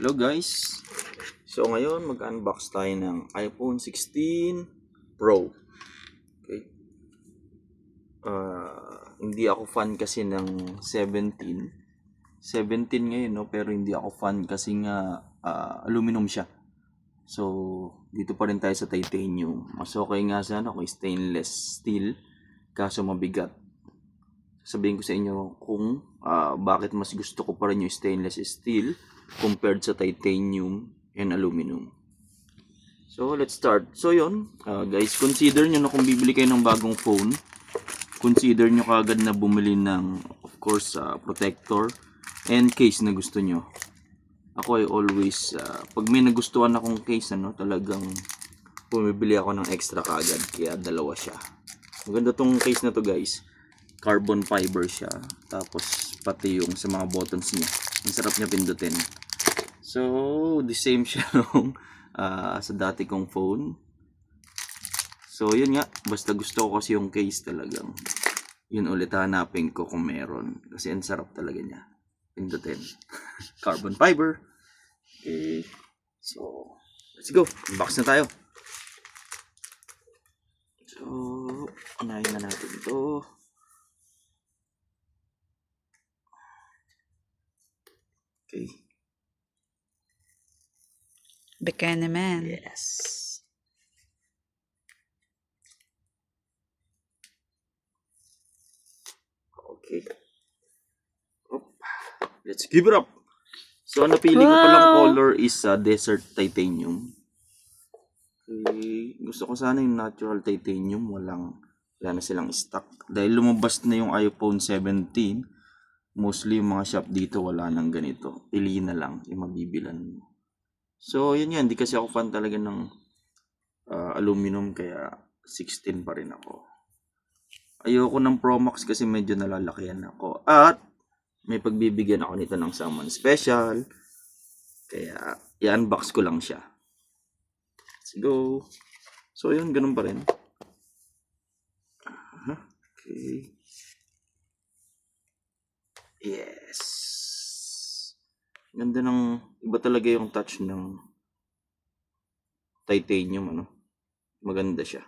Hello guys. So ngayon mag-unbox tayo ng iPhone 16 Pro. Okay. Hindi ako fan kasi ng 17. 17 ngayon no, pero hindi ako fan kasi nga aluminum siya. So dito pa rin tayo sa titanium. Mas okay nga sana kung stainless steel kaso mabigat. Sabihin ko sa inyo kung bakit mas gusto ko pa rin yung stainless steel compared sa titanium and aluminum. So, let's start. So, yun. Guys, consider nyo na kung bibili kayo ng bagong phone, consider nyo kagad na bumili ng, of course, protector and case na gusto nyo. Ako ay always, pag may nagustuhan akong case, talagang bumibili ako ng extra kagad. Kaya dalawa siya. Maganda tong case na to guys. Carbon fiber siya. Tapos, pati yung sa mga buttons niya. Ang sarap niya pindutin. So, the same siya nung sa dati kong phone. So, yun nga. Basta gusto ko kasi yung case talagang. Yun ulit hanapin ko kung meron. Kasi ang sarap talaga niya. Pindutin. Carbon fiber. Okay. So, let's go. Unbox na tayo. So, unahin na natin ito. Okay. Baka naman. Yes. Okay. Let's give it up. So, ang napili ko palang color is Desert Titanium. Okay. Gusto ko sana yung natural titanium. Wala na silang stock. Dahil lumabas na yung iPhone 17, mostly yung mga shop dito wala nang ganito. Pili na lang yung mabibilan mo. So, yun yan. Hindi kasi ako fan talaga ng aluminum kaya 16 pa rin ako. Ayoko ng Pro Max kasi medyo nalalakihan ako. At may pagbibigyan ako nito ng someone special. Kaya i-unbox ko lang siya. Let's go. So yun, ganun pa rin. Okay. Yes. Ganda ng, iba talaga yung touch ng titanium, Maganda siya.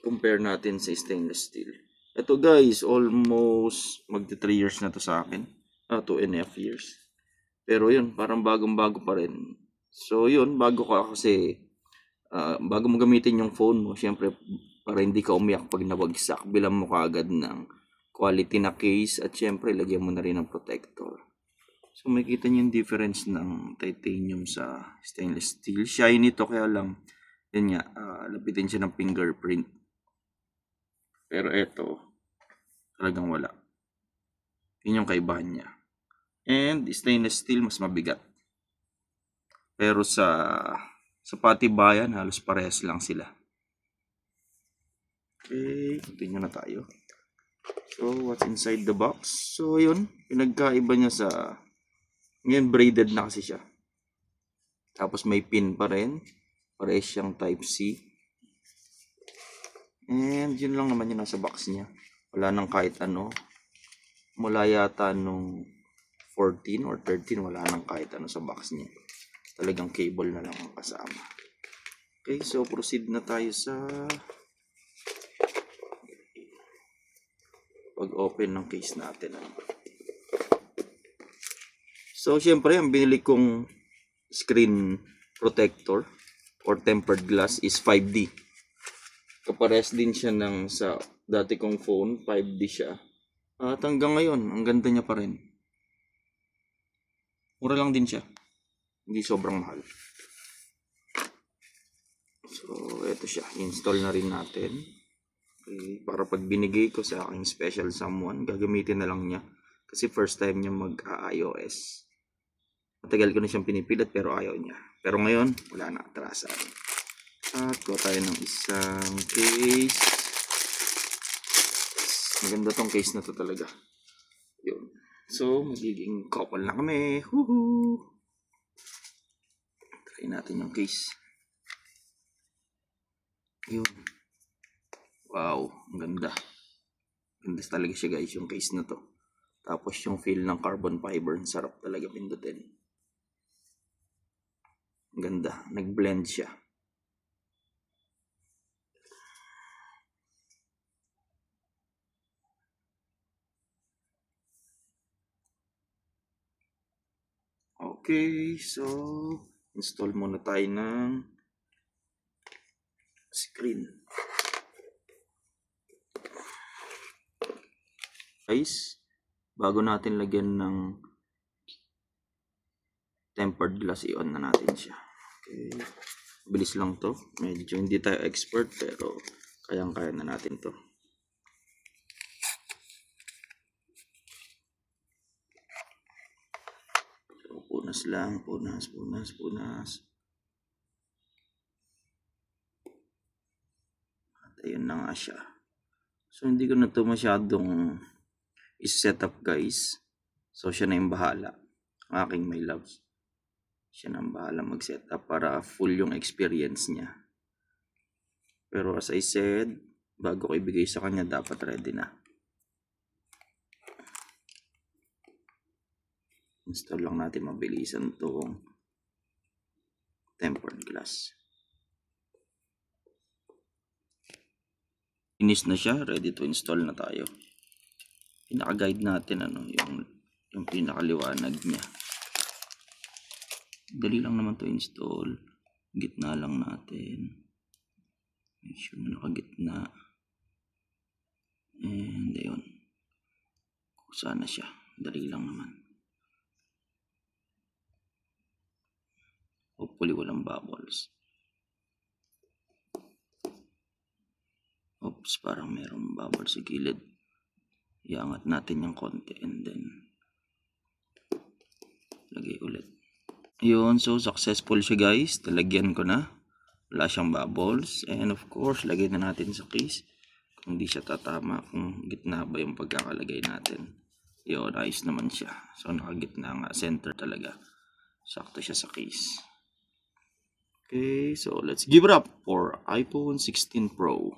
Compare natin sa stainless steel. Ito guys, almost magti 3 years na to sa akin. 2.5 years. Pero yun, parang bagong-bago pa rin. So yun, bago mo gamitin yung phone mo, syempre para hindi ka umiyak pag nabagsak, bilang mo kaagad ng quality na case at syempre lagyan mo na rin ng protector. So makikita niyo yung difference ng titanium sa stainless steel. Shiny to kaya lang, yun nga, lapitin siya ng fingerprint. Pero eto, talagang wala. Yun yung kaibahan niya. And stainless steel mas mabigat. Pero sa patibayan, halos parehas lang sila. Okay, continue na tayo. So, what's inside the box? So, yun. Pinagkaiba niya sa... Ngayon, braided na kasi siya. Tapos may pin pa rin. Parehas siyang Type-C. And yun lang naman yung nasa box niya. Wala nang kahit ano. Mula yata nung 14 or 13, wala nang kahit ano sa box niya. Talagang cable na lang ang kasama. Okay, so proceed na tayo sa pag-open ng case natin. So, syempre, ang binili kong screen protector or tempered glass is 5D. Kapares din siya ng sa dati kong phone, 5D siya. At hanggang ngayon, ang ganda niya pa rin. Mura lang din siya. Hindi sobrang mahal. So, eto siya. Install na rin natin. Okay, para pag binigay ko sa aking special someone, gagamitin na lang niya. Kasi first time niya mag-iOS. Matagal ko na siyang pinipilit pero ayaw niya. Pero ngayon, wala na, atrasan. At kuha tayo ng isang case. Maganda tong case na to talaga. Yun. So, magiging couple na kami. Woohoo! Try natin yung case. Yun. Wow, ang ganda. Ganda talaga siya guys, yung case na to. Tapos yung feel ng carbon fiber, sarap talaga pindutin. Ganda, nag-blend siya. Okay, so install muna tayo ng screen. Guys, bago natin lagyan ng tempered glass, i-on na natin siya. Okay, bilis lang to. Medyo hindi tayo expert pero kayang-kaya na natin to. So, punas lang, punas. At ayun na nga siya. So, hindi ko na to masyadong is-set up, guys. So, siya na yung bahala. Aking my loves. Siya na ang bahala mag-set up para full yung experience niya. Pero as I said, bago ko ibigay sa kanya, dapat ready na. Install lang natin mabilisan itong tempered glass. Finish na siya, ready to install na tayo. Pinaka-guide natin yung pinakaliwanag niya. Dali lang naman to install. Gitna lang natin. Make sure na nakagitna. And ayun. Kusa na siya. Dali lang naman. Hopefully walang bubbles. Oops, parang merong bubbles sa gilid. Iangat natin yung konti and then lagay ulit. Yun, so successful siya guys. Talagyan ko na. Wala siyang bubbles. And of course, lagay na natin sa case. Kung di siya tatama, kung gitna ba yung pagkakalagay natin. Yun, ayos naman siya. So nakagitna nga, center talaga. Sakto siya sa case. Okay, so let's give it up for iPhone 16 Pro.